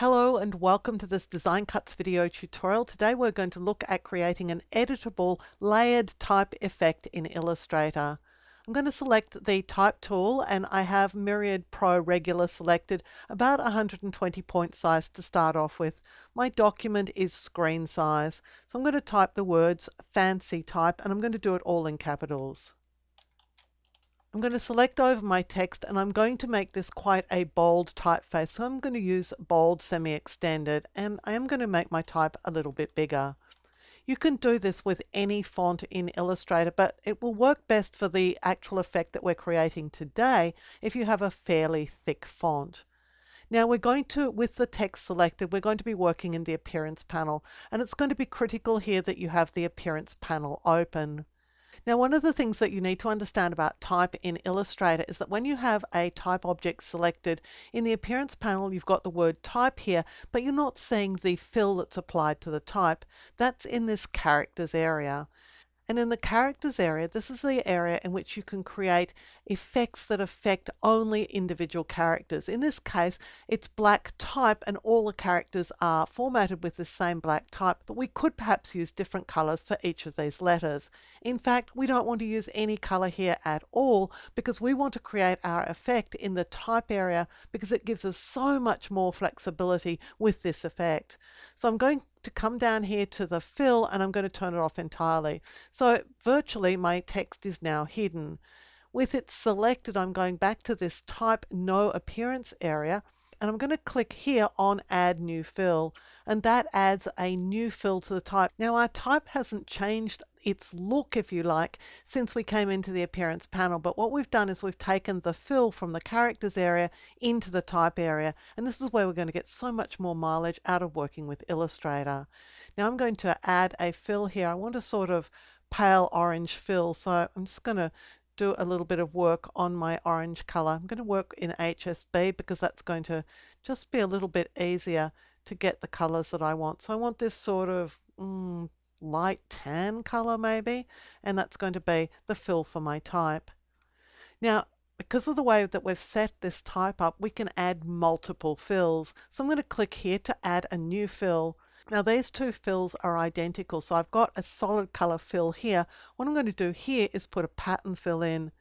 Hello and welcome to this Design Cuts video tutorial. Today we're going to look at creating an editable layered type effect in Illustrator. I'm going to select the type tool and I have Myriad Pro Regular selected, about 120 point size to start off with. My document is screen size, so I'm going to type the words fancy type and I'm going to do it all in capitals. I'm going to select over my text and I'm going to make this quite a bold typeface. So I'm going to use bold semi-extended and I am going to make my type a little bit bigger. You can do this with any font in Illustrator, but it will work best for the actual effect that we're creating today if you have a fairly thick font. Now we're going to, with the text selected, we're going to be working in the Appearance panel, and it's going to be critical here that you have the Appearance panel open. Now, one of the things that you need to understand about type in Illustrator is that when you have a type object selected, in the Appearance panel you've got the word type here, but you're not seeing the fill that's applied to the type. That's in this characters area. And in the characters area, this is the area in which you can create effects that affect only individual characters. In this case, it's black type and all the characters are formatted with the same black type, but we could perhaps use different colors for each of these letters. In fact, we don't want to use any color here at all because we want to create our effect in the type area because it gives us so much more flexibility with this effect. So I'm going to come down here to the fill and I'm going to turn it off entirely. So virtually my text is now hidden. With it selected, I'm going back to this type no appearance area and I'm going to click here on add new fill, and that adds a new fill to the type. Now our type hasn't changed its look, if you like, since we came into the appearance panel, but what we've done is we've taken the fill from the characters area into the type area, and this is where we're going to get so much more mileage out of working with Illustrator. Now I'm going to add a fill here. I want a sort of pale orange fill, so I'm just going to do a little bit of work on my orange color. I'm going to work in HSB because that's going to just be a little bit easier to get the colors that I want. So I want this sort of light tan color maybe, and that's going to be the fill for my type. Now, because of the way that we've set this type up, we can add multiple fills. So I'm going to click here to add a new fill. Now these two fills are identical, so I've got a solid color fill here. What I'm going to do here is put a pattern fill in,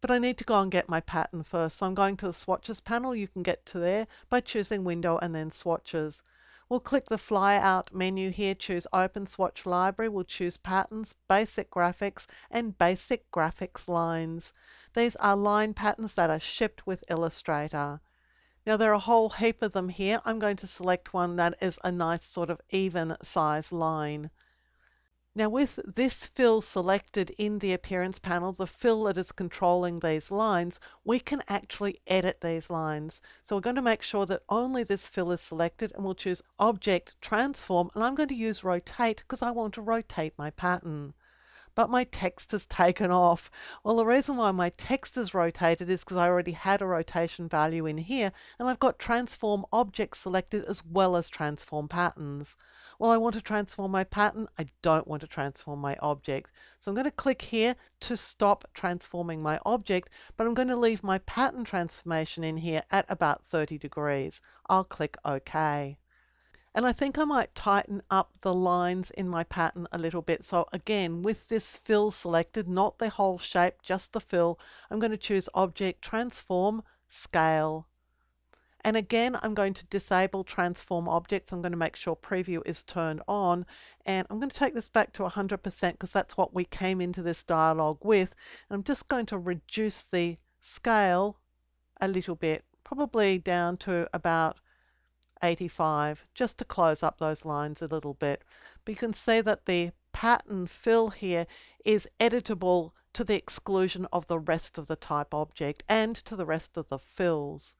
but I need to go and get my pattern first. So I'm going to the swatches panel. You can get to there by choosing window and then swatches. We'll click the fly out menu here, choose open swatch library. We'll choose patterns, basic graphics and basic graphics lines. These are line patterns that are shipped with Illustrator. Now there are a whole heap of them here. I'm going to select one that is a nice sort of even size line. Now with this fill selected in the appearance panel, the fill that is controlling these lines, we can actually edit these lines. So we're going to make sure that only this fill is selected and we'll choose Object Transform, and I'm going to use Rotate because I want to rotate my pattern. But my text has taken off. Well, the reason why my text is rotated is because I already had a rotation value in here, and I've got transform objects selected as well as transform patterns. Well, I want to transform my pattern. I don't want to transform my object. So I'm going to click here to stop transforming my object, but I'm going to leave my pattern transformation in here at about 30 degrees. I'll click OK. And I think I might tighten up the lines in my pattern a little bit. So again, with this fill selected, not the whole shape, just the fill, I'm going to choose Object, Transform, Scale. And again, I'm going to disable Transform Objects. I'm going to make sure Preview is turned on. And I'm going to take this back to 100% because that's what we came into this dialog with. And I'm just going to reduce the scale a little bit, probably down to about 85, just to close up those lines a little bit. But you can see that the pattern fill here is editable to the exclusion of the rest of the type object and to the rest of the fills.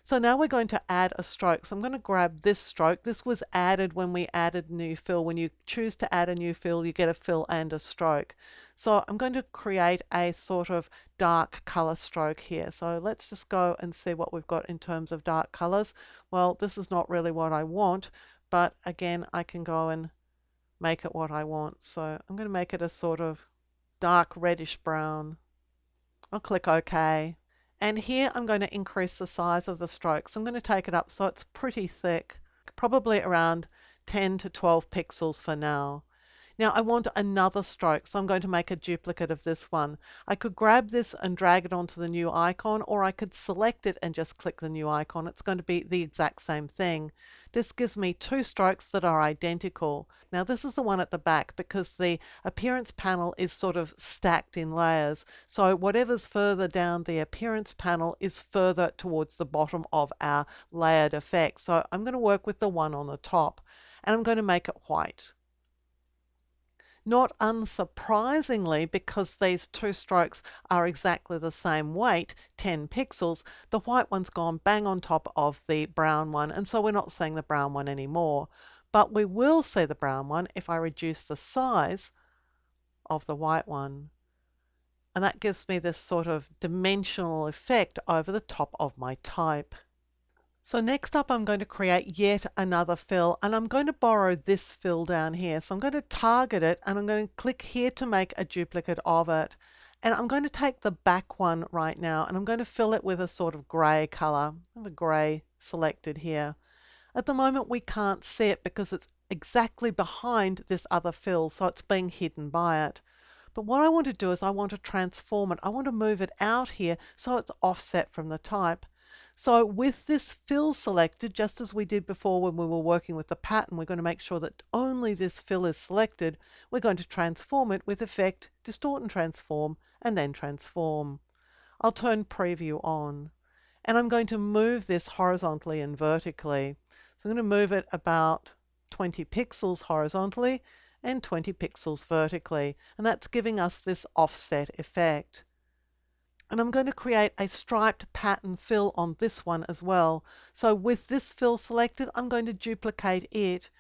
So now we're going to add a stroke. So I'm going to grab this stroke. This was added when we added new fill. When you choose to add a new fill, you get a fill and a stroke. So I'm going to create a sort of dark color stroke here. So let's just go and see what we've got in terms of dark colors. Well, this is not really what I want, but again, I can go and make it what I want. So I'm going to make it a sort of dark reddish brown. I'll click OK. And here I'm going to increase the size of the strokes. I'm going to take it up so it's pretty thick, probably around 10 to 12 pixels for now. Now I want another stroke, so I'm going to make a duplicate of this one. I could grab this and drag it onto the new icon, or I could select it and just click the new icon. It's going to be the exact same thing. This gives me two strokes that are identical. Now this is the one at the back because the appearance panel is sort of stacked in layers. So whatever's further down the appearance panel is further towards the bottom of our layered effect. So I'm going to work with the one on the top, and I'm going to make it white. Not unsurprisingly, because these two strokes are exactly the same weight, 10 pixels, the white one's gone bang on top of the brown one, and so we're not seeing the brown one anymore. But we will see the brown one if I reduce the size of the white one. And that gives me this sort of dimensional effect over the top of my type. So next up I'm going to create yet another fill, and I'm going to borrow this fill down here. So I'm going to target it and I'm going to click here to make a duplicate of it. And I'm going to take the back one right now and I'm going to fill it with a sort of grey colour. I have a grey selected here. At the moment we can't see it because it's exactly behind this other fill, so it's being hidden by it. But what I want to do is I want to transform it. I want to move it out here so it's offset from the type. So with this fill selected, just as we did before when we were working with the pattern, we're going to make sure that only this fill is selected. We're going to transform it with Effect, Distort and Transform, and then Transform. I'll turn Preview on. And I'm going to move this horizontally and vertically. So I'm going to move it about 20 pixels horizontally and 20 pixels vertically. And that's giving us this offset effect. And I'm going to create a striped pattern fill on this one as well. So with this fill selected, I'm going to duplicate it.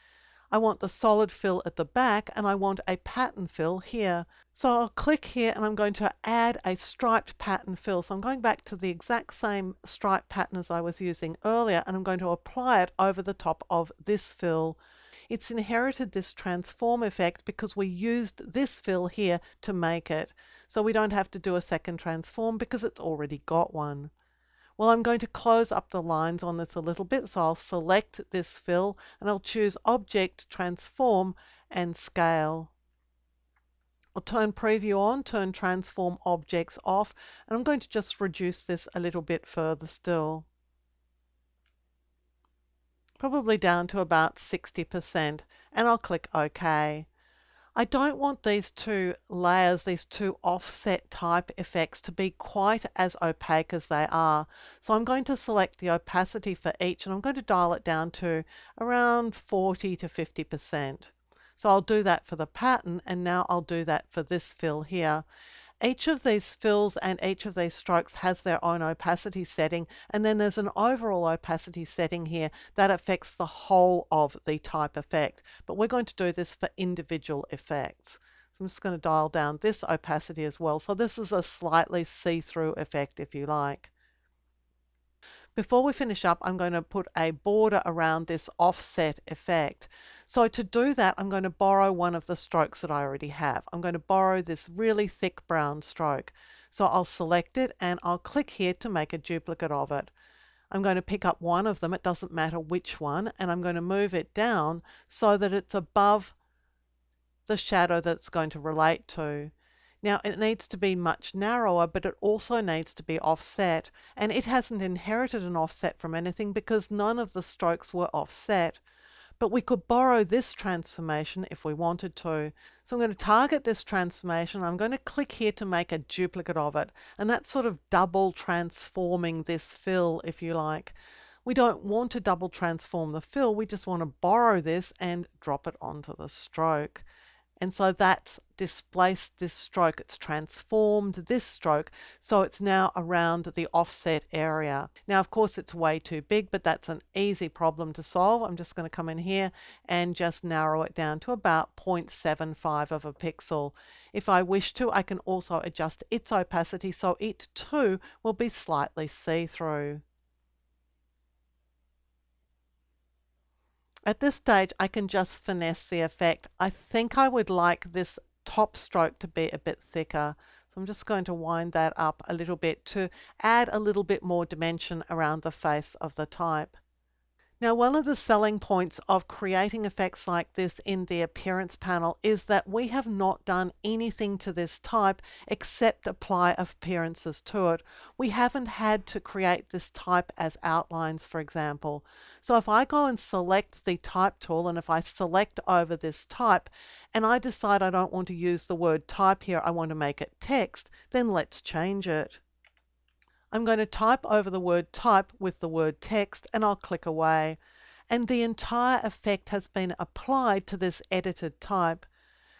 I want the solid fill at the back and I want a pattern fill here. So I'll click here and I'm going to add a striped pattern fill. So I'm going back to the exact same stripe pattern as I was using earlier, and I'm going to apply it over the top of this fill. It's inherited this transform effect because we used this fill here to make it. So we don't have to do a second transform because it's already got one. Well, I'm going to close up the lines on this a little bit, so I'll select this fill and I'll choose Object, Transform and Scale. I'll turn Preview on, turn Transform Objects off, and I'm going to just reduce this a little bit further still. Probably down to about 60%, and I'll click OK. I don't want these two layers, these two offset type effects to be quite as opaque as they are. So I'm going to select the opacity for each and I'm going to dial it down to around 40 to 50%. So I'll do that for the pattern, and now I'll do that for this fill here. Each of these fills and each of these strokes has their own opacity setting, and then there's an overall opacity setting here that affects the whole of the type effect. But we're going to do this for individual effects. So I'm just going to dial down this opacity as well. So this is a slightly see-through effect, if you like. Before we finish up, I'm going to put a border around this offset effect. So to do that, I'm going to borrow one of the strokes that I already have. I'm going to borrow this really thick brown stroke. So I'll select it and I'll click here to make a duplicate of it. I'm going to pick up one of them, it doesn't matter which one, and I'm going to move it down so that it's above the shadow that it's going to relate to. Now it needs to be much narrower, but it also needs to be offset, and it hasn't inherited an offset from anything because none of the strokes were offset. But we could borrow this transformation if we wanted to. So I'm going to target this transformation. I'm going to click here to make a duplicate of it, and that's sort of double transforming this fill, if you like. We don't want to double transform the fill, we just want to borrow this and drop it onto the stroke. And so that's displaced this stroke, it's transformed this stroke, so it's now around the offset area. Now, of course, it's way too big, but that's an easy problem to solve. I'm just going to come in here and just narrow it down to about 0.75 of a pixel. If I wish to, I can also adjust its opacity so it too will be slightly see-through. At this stage, I can just finesse the effect. I think I would like this top stroke to be a bit thicker. So I'm just going to wind that up a little bit to add a little bit more dimension around the face of the type. Now, one of the selling points of creating effects like this in the appearance panel is that we have not done anything to this type except apply appearances to it. We haven't had to create this type as outlines, for example. So if I go and select the type tool, and if I select over this type, and I decide I don't want to use the word type here, I want to make it text, then let's change it. I'm going to type over the word type with the word text, and I'll click away. And the entire effect has been applied to this edited type.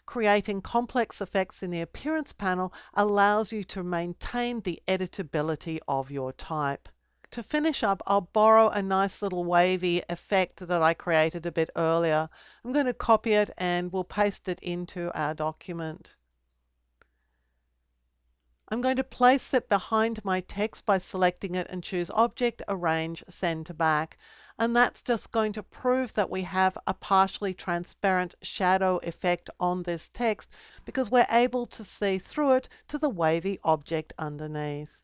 Creating complex effects in the appearance panel allows you to maintain the editability of your type. To finish up, I'll borrow a nice little wavy effect that I created a bit earlier. I'm going to copy it and we'll paste it into our document. I'm going to place it behind my text by selecting it and choose Object, Arrange, Send to Back. And that's just going to prove that we have a partially transparent shadow effect on this text because we're able to see through it to the wavy object underneath.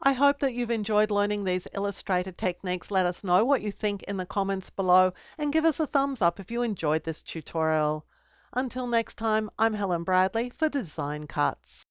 I hope that you've enjoyed learning these Illustrator techniques. Let us know what you think in the comments below and give us a thumbs up if you enjoyed this tutorial. Until next time, I'm Helen Bradley for Design Cuts.